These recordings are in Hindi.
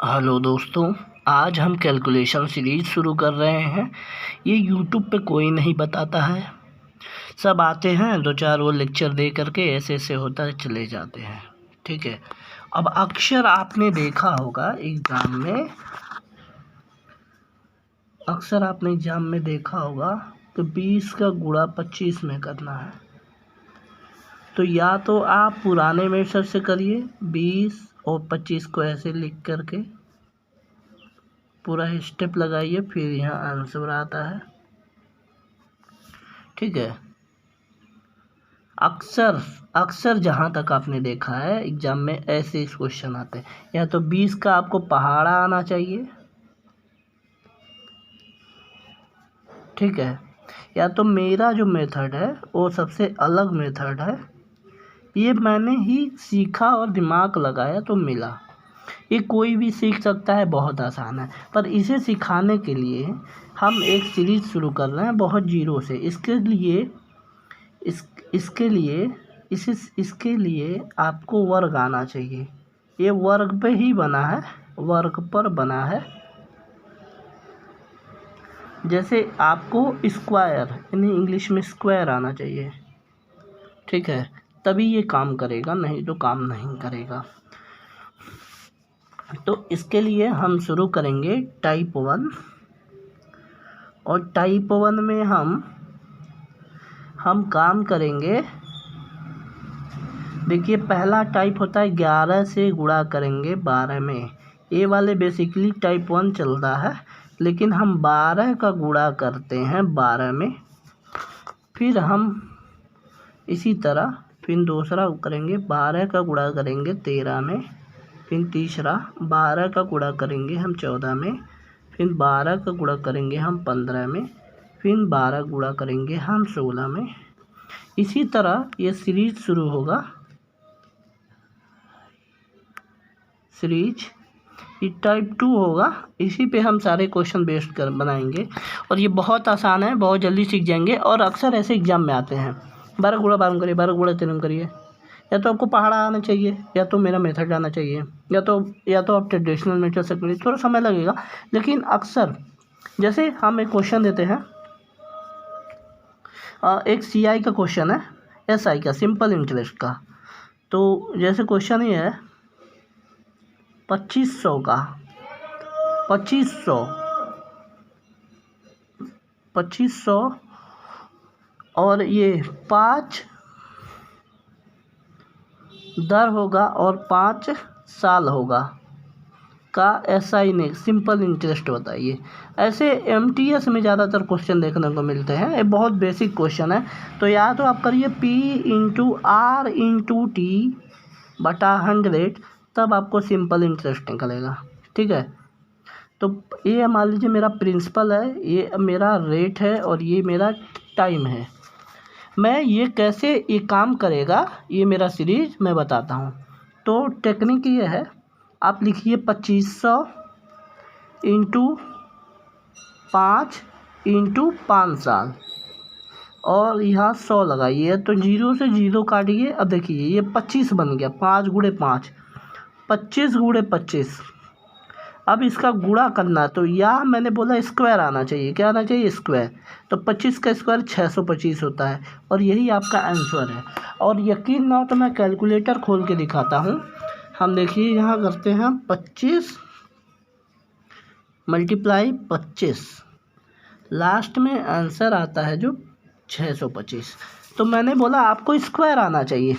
हेलो दोस्तों, आज हम कैलकुलेशन सीरीज शुरू कर रहे हैं। ये यूट्यूब पे कोई नहीं बताता है, सब आते हैं दो चार वो लेक्चर दे करके ऐसे ऐसे होता है चले जाते हैं। ठीक है, अब अक्सर आपने देखा होगा एग्ज़ाम में, देखा होगा कि 20 का गुणा 25 में करना है। तो या तो आप पुराने मेथड से करिए, 20 और 25 को ऐसे लिख करके पूरा स्टेप लगाइए, फिर यहाँ आंसर आता है। ठीक है, अक्सर जहाँ तक आपने देखा है एग्जाम में ऐसे क्वेश्चन आते हैं। या तो 20 का आपको पहाड़ा आना चाहिए, ठीक है, या तो मेरा जो मेथड है वो सबसे अलग मेथड है, ये मैंने ही सीखा और दिमाग लगाया तो मिला। ये कोई भी सीख सकता है, बहुत आसान है। पर इसे सिखाने के लिए हम एक सीरीज़ शुरू कर रहे हैं बहुत जीरो से। इसके लिए आपको वर्ग आना चाहिए। ये वर्ग पे ही बना है, वर्ग पर बना है। जैसे आपको स्क्वायर यानी इंग्लिश में स्क्वायर आना चाहिए, ठीक है, तभी ये काम करेगा, नहीं तो काम नहीं करेगा। तो इसके लिए हम शुरू करेंगे टाइप 1, और टाइप 1 में हम काम करेंगे। देखिए, पहला टाइप होता है 11 से गुणा करेंगे 12 में। ये वाले बेसिकली टाइप 1 चलता है, लेकिन हम 12 का गुणा करते हैं 12 में। फिर हम इसी तरह फिर दूसरा करेंगे, 12 का गुणा करेंगे 13 में। फिर तीसरा 12 का गुणा करेंगे हम 14 में। फिर 12 का गुणा करेंगे हम 15 में। फिर 12 गुणा करेंगे हम 16 में। इसी तरह ये सीरीज शुरू होगा। ये टाइप 2 होगा। इसी पे हम सारे क्वेश्चन बेस्ड कर बनाएंगे, और ये बहुत आसान है, बहुत जल्दी सीख जाएंगे। और अक्सर ऐसे एग्जाम में आते हैं, 12 गुणा 12 करिए, 12 गुणा 13 करिए। या तो आपको पहाड़ा आना चाहिए, या तो मेरा मेथड आना चाहिए, या तो आप ट्रेडिशनल मेथड से करिए। थोड़ा समय लगेगा, लेकिन अक्सर जैसे हम एक क्वेश्चन देते हैं, एक CI का क्वेश्चन है, SI का, सिंपल इंटरेस्ट का। तो जैसे क्वेश्चन ये है 2500 का, 2500 और ये 5 दर होगा और 5 साल होगा का SI ने सिंपल इंटरेस्ट बताइए। ऐसे MTS में ज़्यादातर क्वेश्चन देखने को मिलते हैं। ये बहुत बेसिक क्वेश्चन है, तो या तो आप करिए P × R × T बटा 100, तब आपको सिंपल इंटरेस्ट निकलेगा। ठीक है, तो ये मान लीजिए मेरा प्रिंसिपल है, ये मेरा रेट है, और ये मेरा टाइम है। मैं ये कैसे ये काम करेगा, ये मेरा सीरीज मैं बताता हूँ। तो टेक्निक ये है, आप लिखिए 2500 × 5 × 5 साल, और यहाँ 100 लगाइए। तो 0 से 0 काटिए। अब देखिए ये 25 बन गया, 5 × 5, 25 × 25। अब इसका गुणा करना, तो या मैंने बोला स्क्वायर आना चाहिए। क्या आना चाहिए? स्क्वायर। तो 25 का स्क्वायर 625 होता है, और यही आपका आंसर है। और यकीन ना हो तो मैं कैलकुलेटर खोल के दिखाता हूँ। हम देखिए यहाँ करते हैं 25 × 25, लास्ट में आंसर आता है जो 625। तो मैंने बोला आपको स्क्वायर आना चाहिए।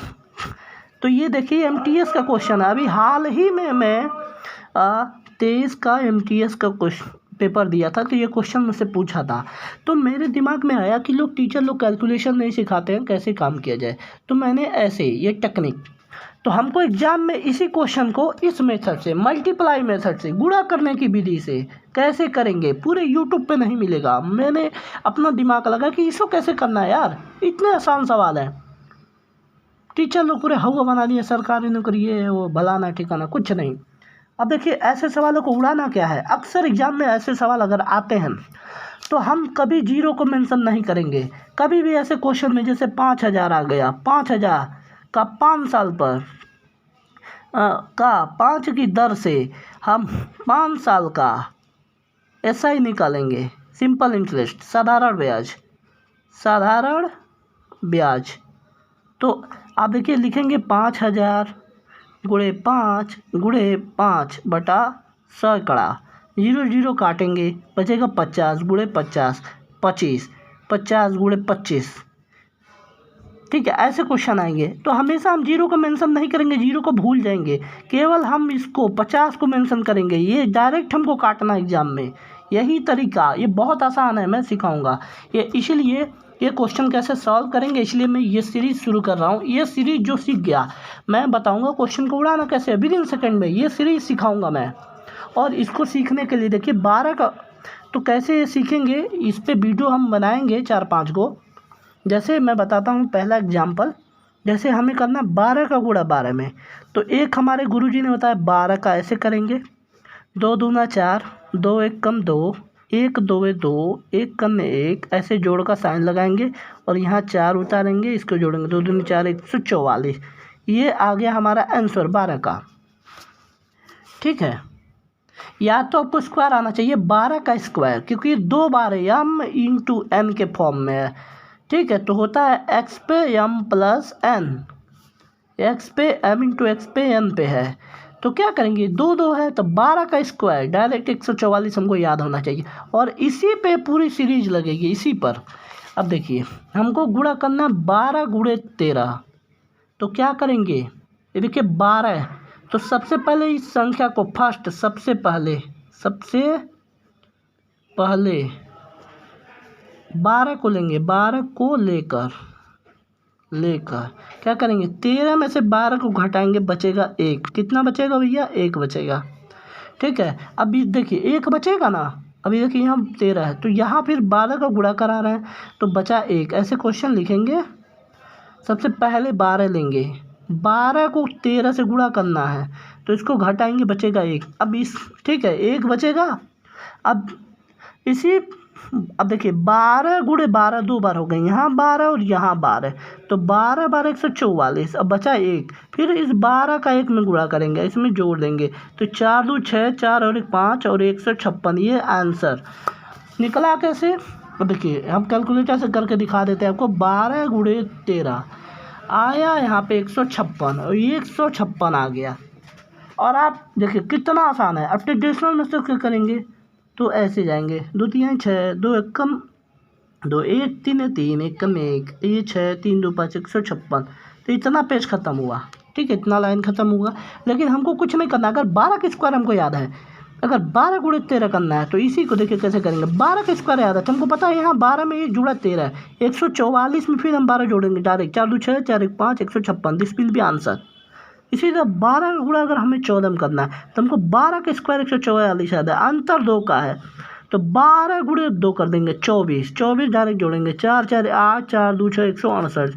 तो ये देखिए MTS का क्वेश्चन है। अभी हाल ही में मैं 23 का MTS का क्वेश्चन पेपर दिया था, तो ये क्वेश्चन मुझसे पूछा था। तो मेरे दिमाग में आया कि टीचर लोग कैलकुलेशन नहीं सिखाते हैं, कैसे काम किया जाए। तो मैंने ऐसे ये टेक्निक, तो हमको एग्जाम में इसी क्वेश्चन को इस मेथड से, मल्टीप्लाई मेथड से, गुणा करने की विधि से कैसे करेंगे, पूरे यूट्यूब पे नहीं मिलेगा। मैंने अपना दिमाग लगा कि इसको कैसे करना है यार, इतने आसान सवाल है। टीचर लोग पूरे हवा बना दिए, सरकारी नौकरी है वो, भलाना ठिकाना कुछ नहीं। अब देखिए ऐसे सवालों को उड़ाना क्या है। अक्सर एग्जाम में ऐसे सवाल अगर आते हैं तो हम कभी 0 को मेंशन नहीं करेंगे। कभी भी ऐसे क्वेश्चन में जैसे 5000 आ गया, 5000 का 5 साल पर का 5 की दर से हम 5 साल का SI निकालेंगे, सिंपल इंटरेस्ट, साधारण ब्याज। तो आप देखिए लिखेंगे 5000 गुणे 5 बटा 100, 0 काटेंगे, बचेगा 50 गुणे 50, 50 गुणे 25। ठीक है, ऐसे क्वेश्चन आएंगे तो हमेशा हम 0 को मेंशन नहीं करेंगे, 0 को भूल जाएंगे, केवल हम इसको 50 को मेंशन करेंगे। ये डायरेक्ट हमको काटना एग्जाम में, यही तरीका, ये बहुत आसान है, मैं सिखाऊंगा ये। इसीलिए ये क्वेश्चन कैसे सॉल्व करेंगे, इसलिए मैं ये सीरीज़ शुरू कर रहा हूँ। ये सीरीज़ जो सीख गया मैं बताऊँगा क्वेश्चन को उड़ाना कैसे, विदिन सेकेंड में ये सीरीज़ सिखाऊँगा मैं। और इसको सीखने के लिए देखिए 12 का तो कैसे सीखेंगे, इस पर वीडियो हम बनाएंगे 4-5 को। जैसे मैं बताता हूँ पहला एग्जाम्पल, जैसे हमें करना 12 का गुणा 12 में, तो एक हमारे गुरुजी ने बताया 12 का ऐसे करेंगे, 2 दूना 4, 2 एक कम 2, 1 2 2, 1 कम 1, ऐसे जोड़ का साइन लगाएंगे और यहाँ 4 उतारेंगे, इसको जोड़ेंगे, 2 दूनी 4, 144। ये आ गया हमारा आंसर 12 का। ठीक है, या तो आपको स्क्वायर आना चाहिए 12 का स्क्वायर, क्योंकि 2 बार m इंटू n के फॉर्म में है। ठीक है, तो होता है x पे m प्लस n, x पे m इंटू x पे n पे है, तो क्या करेंगे 2 है तो 12 का स्क्वायर, डायरेक्ट 144 हमको याद होना चाहिए, और इसी पे पूरी सीरीज लगेगी, इसी पर। अब देखिए हमको गुणा करना 12 गुणे 13, तो क्या करेंगे, ये देखिए 12, तो सबसे पहले इस संख्या को फर्स्ट, सबसे पहले 12 को लेंगे, 12 को लेकर क्या करेंगे, 13 में से 12 को घटाएंगे, बचेगा 1। कितना बचेगा भैया, 1 बचेगा। ठीक है, अभी देखिए 1 बचेगा ना, अभी देखिए यहाँ 13 है, तो यहाँ फिर 12 का गुणा करा रहे हैं तो बचा 1। ऐसे क्वेश्चन लिखेंगे, सबसे पहले 12 लेंगे, 12 को 13 से गुणा करना है, तो इसको घटाएंगे, बचेगा 1। अब इस, ठीक है 1 बचेगा। अब देखिए 12 गुणे 12 2 बार हो गए, यहाँ 12 और यहाँ 12, तो 12 12 144, अब बचा 1। फिर इस 12 का 1 में गुणा करेंगे, इसमें जोड़ देंगे, तो 4 2 6, 4 और 1 5 और 156। ये आंसर निकला कैसे, अब देखिए हम कैलकुलेटर से करके दिखा देते हैं आपको। 12 गुणे 13 आया यहाँ पे 156, और ये 156 आ गया। और आप देखिए कितना आसान है। अब ट्रेडिशनल में से क्या करेंगे, तो ऐसे जाएंगे, 2 3 6, 2 1 कम 2, 1 3 3, 1 कम 1, ये 6 3 2 5, 156। तो इतना पेज खत्म हुआ। ठीक है, इतना लाइन खत्म हुआ, लेकिन हमको कुछ नहीं करना। अगर 12 का स्क्वायर हमको याद है, अगर 12 गुणे 13 करना है, तो इसी को देखिए कैसे करेंगे। 12 का स्क्वायर याद है तो हमको पता है, यहाँ 12 में ये जुड़ा 13 है, 144 में फिर हम 12 जोड़ेंगे direct, 4 2 6, 4 1 5, 156। This will be answer. इसी तरह 12 का गुणा अगर हमें 14 में करना है, तो हमको 12 का स्क्वायर 144 याद है, अंतर 2 का है, तो 12 गुणे 2 कर देंगे 24, 24 डायरेक्ट जोड़ेंगे, 4 4 8, 4 2 6, 168।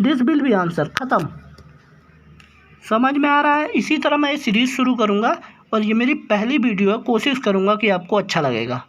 This will be answer. ख़त्म। समझ में आ रहा है। इसी तरह मैं ये सीरीज़ शुरू करूँगा, और ये मेरी पहली वीडियो है, कोशिश करूँगा कि आपको अच्छा लगेगा।